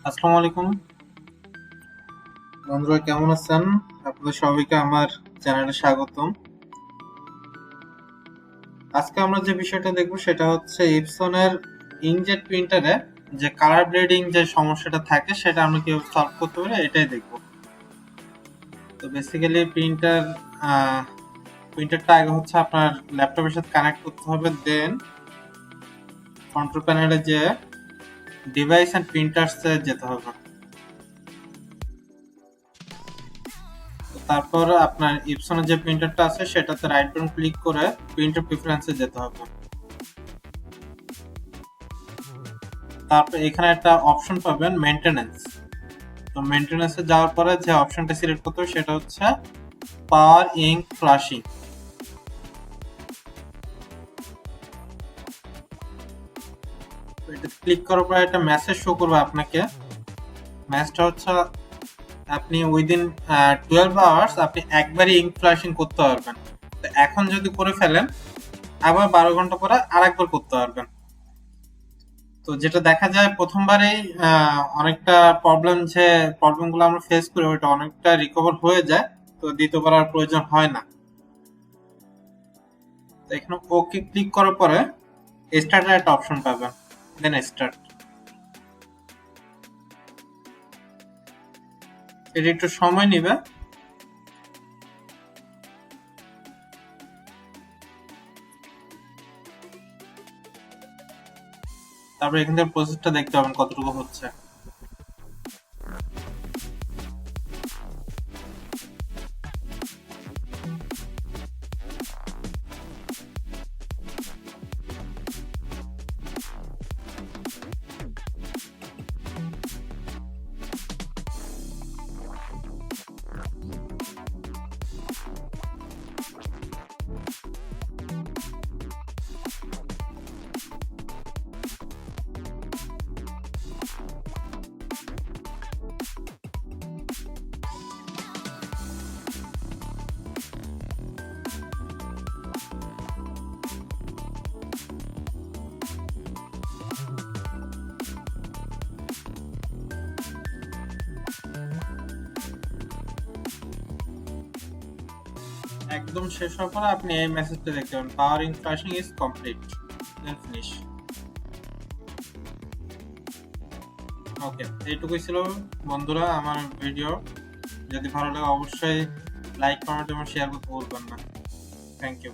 আসসালামু আলাইকুম বন্ধুরা, কেমন আছেন? আপনাদের সবাইকে আমার চ্যানেলে স্বাগতম। আজকে আমরা যে বিষয়টা দেখব সেটা হচ্ছে এপসনের ইনজেট প্রিন্টারে যে কালার ব্লেডিং যে সমস্যাটা থাকে সেটা আমরা কিভাবে সলভ করতে পারি এটাই দেখব। তো বেসিক্যালি প্রিন্টারটা আগে হচ্ছে আপনার ল্যাপটপের সাথে কানেক্ট করতে হবে, দেন কন্ট্রোল প্যানেলে যে ডিভাইস এন্ড প্রিন্টারসে যেতে হবে। তারপর আপনার ইপসনের যে প্রিন্টারটা আছে সেটাতে রাইট বাটন ক্লিক করে প্রিন্টার প্রেফারেন্সে যেতে হবে। তারপর এখানে একটা অপশন পাবেন মেইনটেনেন্স। তো মেইনটেনেন্সে যাওয়ার পরে যে অপশনটা সিলেক্ট করতে হবে সেটা হচ্ছে পাওয়ার ইঙ্ক ফ্লাশিং। এটা ক্লিক করার পরে একটা মেসেজ শো করবে আপনাকে। মেসেজটা হচ্ছে আপনি উইদিন 12 আওয়ার্স আপনি একবারই ইঙ্ক ফ্লাশিং করতে পারবেন। তো এখন যদি করে ফেলেন আবার 12 ঘন্টা পরে আরেকবার করতে পারবেন। তো যেটা দেখা যায় প্রথমবারেই অনেকটা প্রবলেমগুলো আমরা ফেস করি ওইটা অনেকটা রিকভার হয়ে যায়, তো দ্বিতীয়বার আর প্রয়োজন হয় না। তো এখানে ওকে ক্লিক করার পরে স্টার্টের একটা অপশন পাবেন, দেন স্টার্ট। এটা একটু সময় নেবে। তারপর এখান থেকে প্রসেসটা দেখতে পাবেন কতটুকু হচ্ছে। একদম শেষ হওয়ার পরে আপনি এই মেসেজটা দেখতে পাবেন, power in flashing is complete, then finish. Okay, এইটুকুই ছিল বন্ধুরা আমার ভিডিও। যদি ভালো লাগে অবশ্যই লাইক, কমেন্ট এবং শেয়ার করতে ভুলবেন না। Thank you.